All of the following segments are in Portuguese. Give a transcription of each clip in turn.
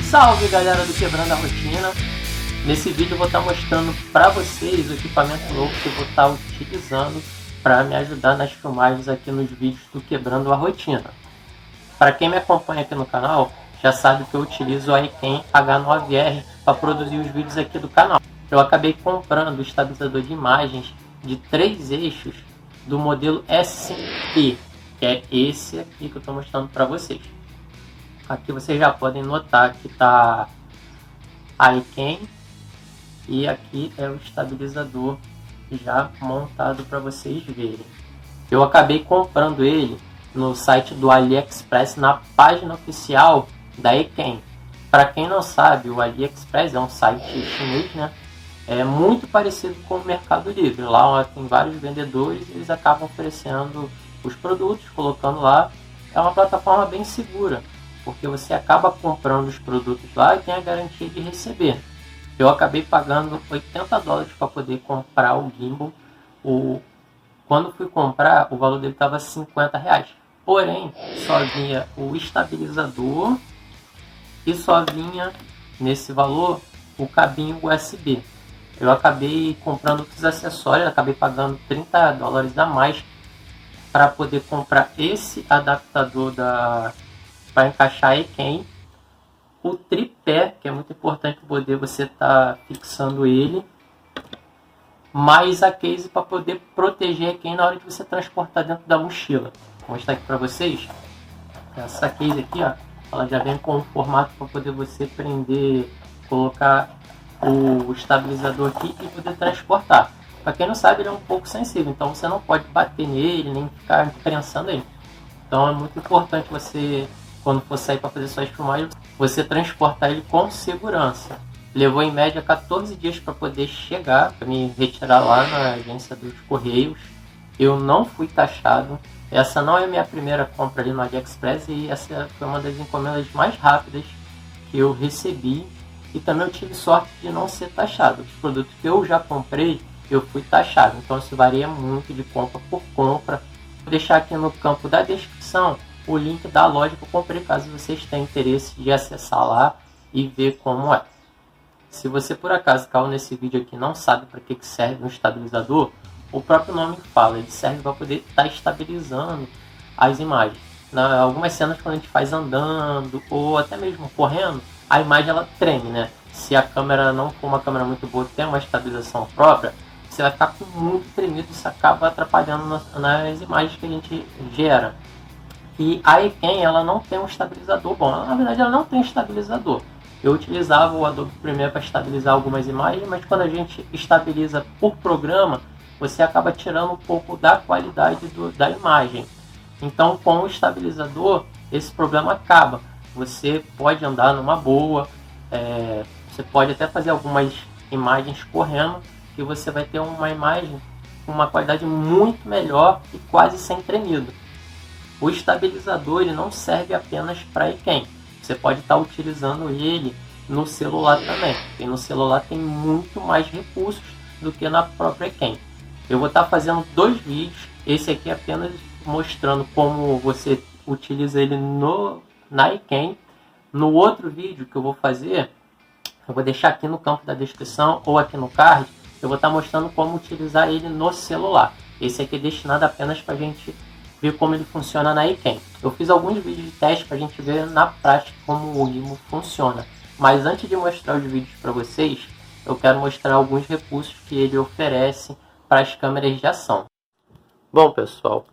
Salve galera do Quebrando a Rotina! Nesse vídeo eu vou estar mostrando para vocês o equipamento novo que eu vou estar utilizando para me ajudar nas filmagens aqui nos vídeos do Quebrando a Rotina. Para quem me acompanha aqui no canal, já sabe que eu utilizo o iCam H9R para produzir os vídeos aqui do canal. Eu acabei comprando o estabilizador de imagens de 3 eixos do modelo S5P, que é esse aqui que eu estou mostrando para vocês. Aqui vocês já podem notar que está iCam e aqui é o estabilizador já montado para vocês verem. Eu acabei comprando ele no site do AliExpress, na página oficial da iCam. Para quem não sabe, o AliExpress é um site chinês, né? É muito parecido com o Mercado Livre. Lá tem vários vendedores e eles acabam oferecendo os produtos, colocando lá. É uma plataforma bem segura, porque você acaba comprando os produtos lá e tem a garantia de receber. Eu acabei pagando $80 para poder comprar o gimbal. Quando fui comprar, o valor dele estava R$50. Porém, só vinha o estabilizador e só vinha nesse valor o cabinho USB. Eu acabei comprando outros acessórios, acabei pagando $30 a mais para poder comprar esse adaptador para encaixar a iCam, o tripé, que é muito importante para poder você estar fixando ele, mais a case para poder proteger a iCam na hora de você transportar dentro da mochila. Vou mostrar aqui para vocês. Essa case aqui, ó, ela já vem com um formato para poder você prender, colocar o estabilizador aqui e poder transportar. Para quem não sabe, ele é um pouco sensível, então você não pode bater nele, nem ficar prensando ele. Então é muito importante você, quando for sair para fazer suas filmagens, você transportar ele com segurança. Levou em média 14 dias para poder chegar, para me retirar lá na agência dos Correios. Eu não fui taxado. Essa não é a minha primeira compra ali no AliExpress e essa foi uma das encomendas mais rápidas que eu recebi. E também eu tive sorte de não ser taxado. Os produtos que eu já comprei, eu fui taxado. Então isso varia muito de compra por compra. Vou deixar aqui no campo da descrição o link da loja que eu comprei, caso vocês tenham interesse de acessar lá e ver como é. Se você por acaso caiu nesse vídeo aqui e não sabe para que serve um estabilizador, o próprio nome fala, ele serve para poder estar estabilizando as imagens. Algumas cenas, quando a gente faz andando ou até mesmo correndo, a imagem ela treme, né? Se a câmera não for uma câmera muito boa, tem uma estabilização própria, você vai ficar com muito tremido, isso acaba atrapalhando nas imagens que a gente gera. E a iCam, ela não tem um estabilizador bom. Na verdade, ela não tem estabilizador. Eu utilizava o Adobe Premiere para estabilizar algumas imagens, mas quando a gente estabiliza por programa, você acaba tirando um pouco da qualidade da imagem. Então, com o estabilizador, esse problema acaba. Você pode andar numa boa, você pode até fazer algumas imagens correndo, e você vai ter uma imagem com uma qualidade muito melhor e quase sem tremido. O estabilizador ele não serve apenas para iCam. Você pode estar utilizando ele no celular também. E no celular tem muito mais recursos do que na própria iCam. Eu vou estar fazendo 2 vídeos. Esse aqui é apenas mostrando como você utiliza ele na iCam. No outro vídeo que eu vou fazer, eu vou deixar aqui no campo da descrição ou aqui no card, eu vou estar mostrando como utilizar ele no celular. Esse aqui é destinado apenas para a gente ver como ele funciona na iCam. Eu fiz alguns vídeos de teste para a gente ver na prática como o gimbal funciona. Mas antes de mostrar os vídeos para vocês, eu quero mostrar alguns recursos que ele oferece para as câmeras de ação. Bom pessoal,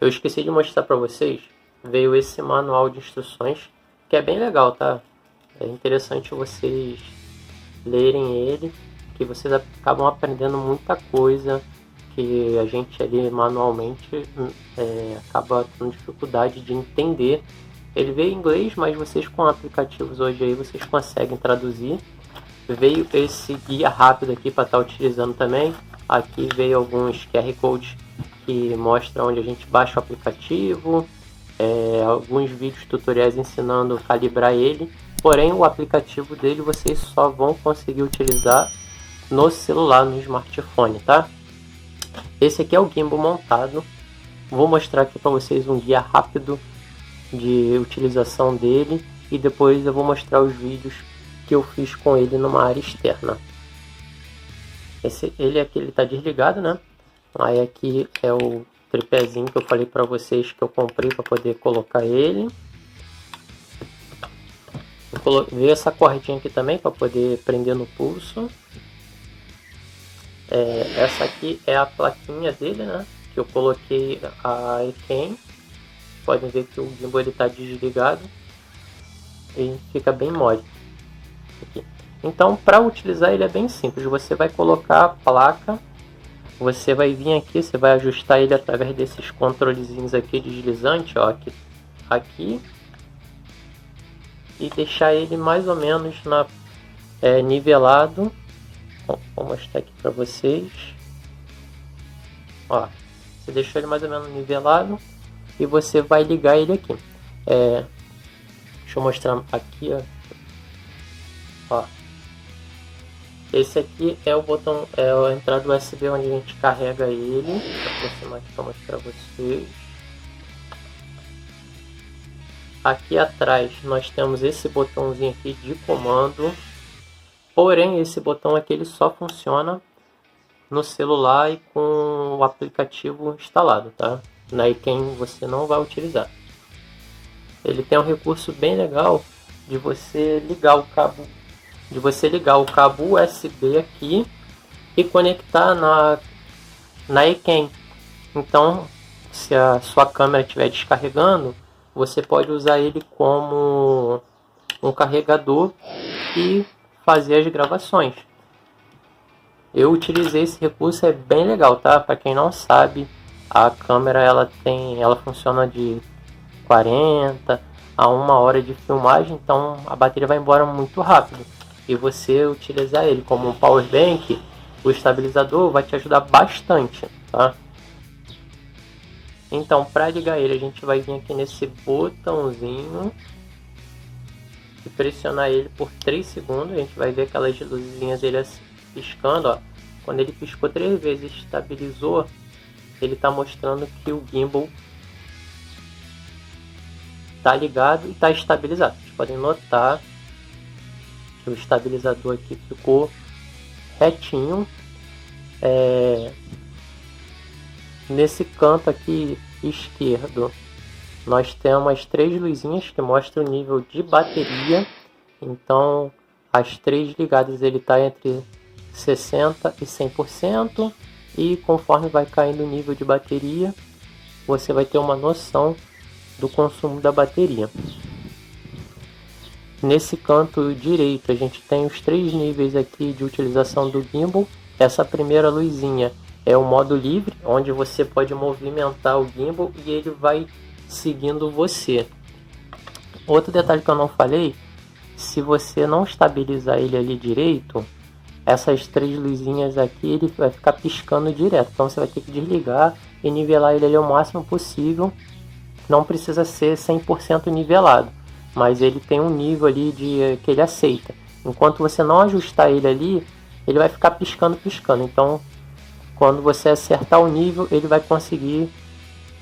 eu esqueci de mostrar para vocês, veio esse manual de instruções, que é bem legal, tá? É interessante vocês lerem ele, que vocês acabam aprendendo muita coisa que a gente ali manualmente acaba tendo dificuldade de entender. Ele veio em inglês, mas vocês com aplicativos hoje aí vocês conseguem traduzir. Veio esse guia rápido aqui para estar utilizando também. Aqui veio alguns QR Codes que mostram onde a gente baixa o aplicativo, alguns vídeos tutoriais ensinando a calibrar ele. Porém o aplicativo dele vocês só vão conseguir utilizar no celular, no smartphone, tá? Esse aqui é o gimbal montado. Vou mostrar aqui para vocês um guia rápido de utilização dele e depois eu vou mostrar os vídeos que eu fiz com ele numa área externa. Ele aqui ele tá desligado, né? Aí aqui é o tripézinho que eu falei para vocês que eu comprei para poder colocar ele. Veio essa cordinha aqui também para poder prender no pulso. Essa aqui é a plaquinha dele, né? Que eu coloquei a Ekem. Podem ver que o gimbal ele tá desligado e fica bem mole aqui. Então, para utilizar ele é bem simples. Você vai colocar a placa, você vai vir aqui, você vai ajustar ele através desses controlezinhos aqui deslizante, ó, aqui e deixar ele mais ou menos nivelado. Bom, vou mostrar aqui para vocês. Ó, você deixou ele mais ou menos nivelado e você vai ligar ele aqui. Deixa eu mostrar aqui, ó. Esse aqui é o botão, é a entrada USB onde a gente carrega ele. Vou aproximar aqui para mostrar para vocês. Aqui atrás nós temos esse botãozinho aqui de comando. Porém, esse botão aqui ele só funciona no celular e com o aplicativo instalado, tá? Na Ekem você não vai utilizar. Ele tem um recurso bem legal de você ligar o cabo USB aqui e conectar na Ekem. Então, se a sua câmera estiver descarregando, você pode usar ele como um carregador e fazer as gravações. Eu utilizei esse recurso, é bem legal, tá? Para quem não sabe, a câmera ela funciona de 40 a 1 hora de filmagem, então a bateria vai embora muito rápido. E você utilizar ele como um power bank, o estabilizador vai te ajudar bastante, tá? Então, para ligar ele, a gente vai vir aqui nesse botãozinho e pressionar ele por 3 segundos. A gente vai ver aquelas luzinhas dele piscando, ó. Quando ele piscou 3 vezes e estabilizou, ele está mostrando que o gimbal está ligado e está estabilizado. Vocês podem notar que o estabilizador aqui ficou retinho. Nesse canto aqui esquerdo nós temos as 3 luzinhas que mostram o nível de bateria. Então as 3 ligadas ele está entre 60% e 100%, e conforme vai caindo o nível de bateria você vai ter uma noção do consumo da bateria. Nesse canto direito a gente tem os 3 níveis aqui de utilização do gimbal. Essa primeira luzinha é o modo livre, onde você pode movimentar o gimbal e ele vai seguindo você. Outro detalhe que eu não falei, se você não estabilizar ele ali direito, essas 3 luzinhas aqui ele vai ficar piscando direto. Então você vai ter que desligar e nivelar ele ali ao máximo possível. Não precisa ser 100% nivelado, mas ele tem um nível ali que ele aceita. Enquanto você não ajustar ele ali, ele vai ficar piscando. Então quando você acertar o nível, ele vai conseguir,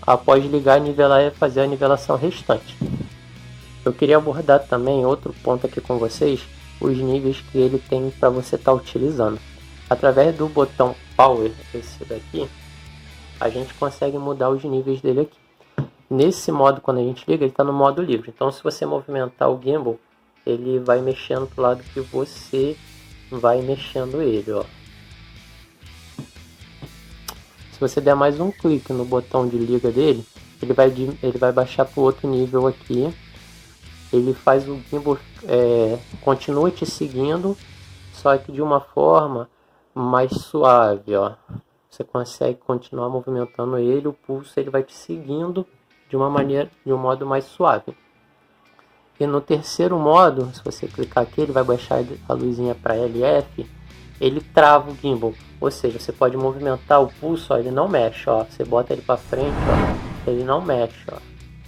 após ligar e nivelar, fazer a nivelação restante. Eu queria abordar também outro ponto aqui com vocês, os níveis que ele tem para você estar utilizando. Através do botão Power, esse daqui, a gente consegue mudar os níveis dele aqui. Nesse modo, quando a gente liga, ele está no modo livre. Então se você movimentar o gimbal, ele vai mexendo para o lado que você vai mexendo ele, ó. Se você der mais um clique no botão de liga dele, ele vai baixar para o outro nível aqui. Ele faz o gimbal continua te seguindo, só que de uma forma mais suave, ó. Você consegue continuar movimentando ele, o pulso ele vai te seguindo de um modo mais suave. E no terceiro modo, se você clicar aqui, ele vai baixar a luzinha para LF. Ele trava o gimbal, ou seja, você pode movimentar o pulso, ó, ele não mexe, ó. Você bota ele para frente, ó, ele não mexe, ó.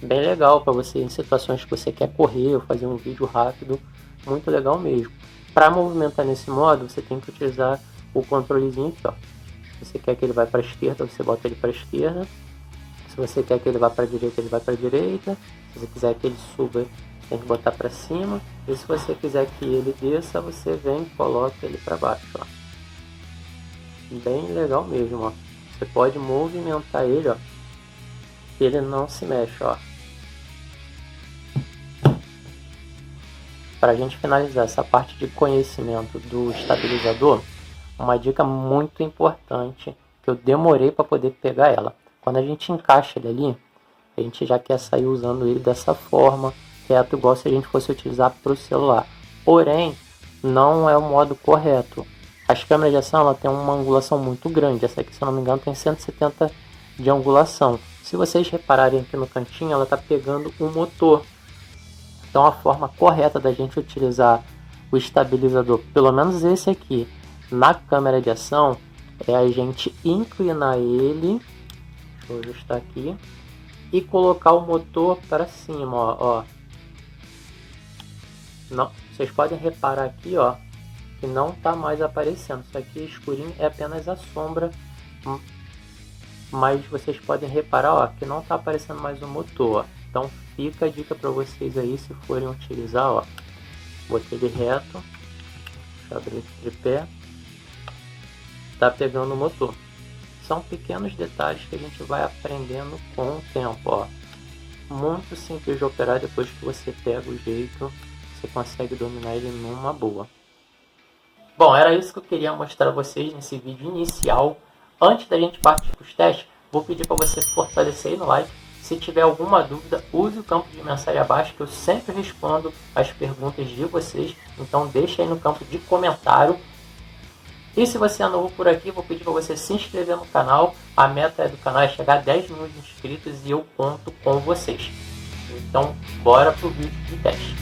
Bem legal para você em situações que você quer correr ou fazer um vídeo rápido, muito legal mesmo. Para movimentar nesse modo, você tem que utilizar o controlezinho aqui, ó. Se você quer que ele vá para a esquerda, você bota ele para a esquerda. Se você quer que ele vá para a direita, ele vai para a direita. Se você quiser que ele suba, Tem que botar para cima. E se você quiser que ele desça, você vem e coloca ele para baixo, ó. Bem legal mesmo, ó. Você pode movimentar ele, ó. Ele não se mexe, ó. Para a gente finalizar essa parte de conhecimento do estabilizador, uma dica muito importante que eu demorei para poder pegar ela. Quando a gente encaixa ele ali, a gente já quer sair usando ele dessa forma, reto, igual se a gente fosse utilizar para o celular. Porém, não é o modo correto. As câmeras de ação ela tem uma angulação muito grande. Essa aqui, se eu não me engano, tem 170 de angulação. Se vocês repararem aqui no cantinho, ela está pegando o motor. Então a forma correta da gente utilizar o estabilizador, pelo menos esse aqui, na câmera de ação, é a gente inclinar ele, deixa eu ajustar aqui, e colocar o motor para cima, ó. Não, vocês podem reparar aqui, ó, que não está mais aparecendo. Isso aqui escurinho é apenas a sombra, mas vocês podem reparar, ó, que não está aparecendo mais o motor, ó. Então fica a dica para vocês aí, se forem utilizar, ó. Botei ele reto, deixa eu abrir esse tripé, tá pegando o motor. São pequenos detalhes que a gente vai aprendendo com o tempo, ó. Muito simples de operar, depois que você pega o jeito, você consegue dominar ele numa boa. Bom, era isso que eu queria mostrar a vocês nesse vídeo inicial. Antes da gente partir para os testes, vou pedir para você fortalecer aí no like. Se tiver alguma dúvida, use o campo de mensagem abaixo, que eu sempre respondo as perguntas de vocês. Então deixa aí no campo de comentário. E se você é novo por aqui, vou pedir para você se inscrever no canal. A meta do canal é chegar a 10 mil inscritos e eu conto com vocês. Então, bora pro vídeo de teste.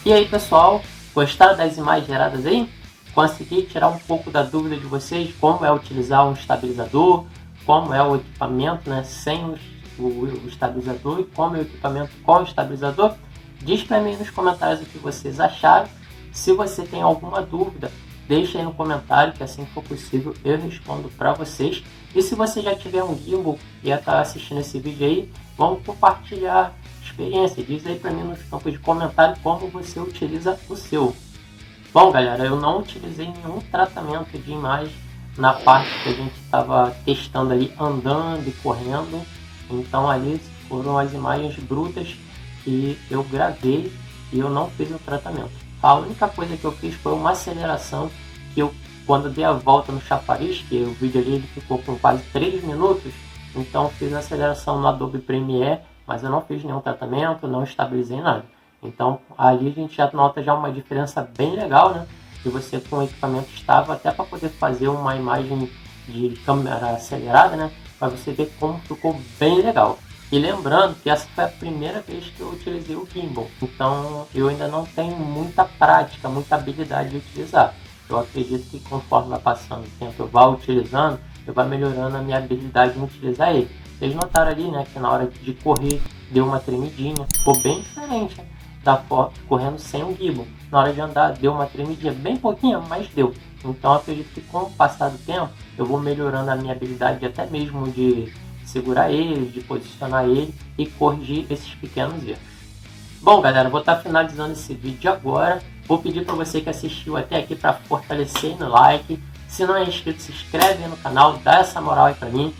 E aí, pessoal, gostaram das imagens geradas aí? Consegui tirar um pouco da dúvida de vocês como é utilizar um estabilizador, como é o equipamento, né, sem o estabilizador e como é o equipamento com o estabilizador? Diz para mim nos comentários o que vocês acharam. Se você tem alguma dúvida, deixa aí no comentário que assim que for possível eu respondo para vocês. E se você já tiver um gimbal e está assistindo esse vídeo aí, vamos compartilhar experiência. Diz aí para mim nos campos de comentário como você utiliza o seu. Bom, galera, eu não utilizei nenhum tratamento de imagem na parte que a gente estava testando ali, andando e correndo. Então ali foram as imagens brutas que eu gravei e eu não fiz o tratamento. A única coisa que eu fiz foi uma aceleração que eu, quando dei a volta no chafariz, que o vídeo ali ele ficou com quase 3 minutos, então eu fiz a aceleração no Adobe Premiere, mas eu não fiz nenhum tratamento, não estabilizei nada. Então ali a gente já nota já uma diferença bem legal, né? De você com o equipamento estável, até para poder fazer uma imagem de câmera acelerada, né? Para você ver como ficou bem legal. E lembrando que essa foi a primeira vez que eu utilizei o gimbal, então eu ainda não tenho muita prática, muita habilidade de utilizar. Eu acredito que conforme vai passando o tempo, eu vá utilizando, eu vou melhorando a minha habilidade em utilizar ele. Vocês notaram ali, né, que na hora de correr deu uma tremidinha, ficou bem diferente, né, da foto correndo sem o gimbal. Na hora de andar deu uma tremidinha, bem pouquinho, mas deu. Então eu acredito que com o passar do tempo eu vou melhorando a minha habilidade até mesmo de segurar ele, de posicionar ele e corrigir esses pequenos erros. Bom, galera, vou estar finalizando esse vídeo agora. Vou pedir para você que assistiu até aqui para fortalecer no like. Se não é inscrito, se inscreve no canal, dá essa moral aí para mim.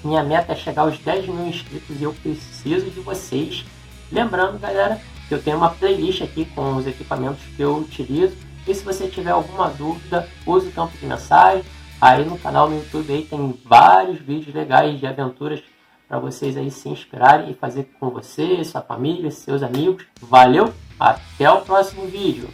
Minha meta é chegar aos 10 mil inscritos e eu preciso de vocês. Lembrando, galera, que eu tenho uma playlist aqui com os equipamentos que eu utilizo. E se você tiver alguma dúvida, use o campo de mensagem. Aí no canal no YouTube aí tem vários vídeos legais de aventuras para vocês aí se inspirarem e fazer com você, sua família, seus amigos. Valeu, até o próximo vídeo!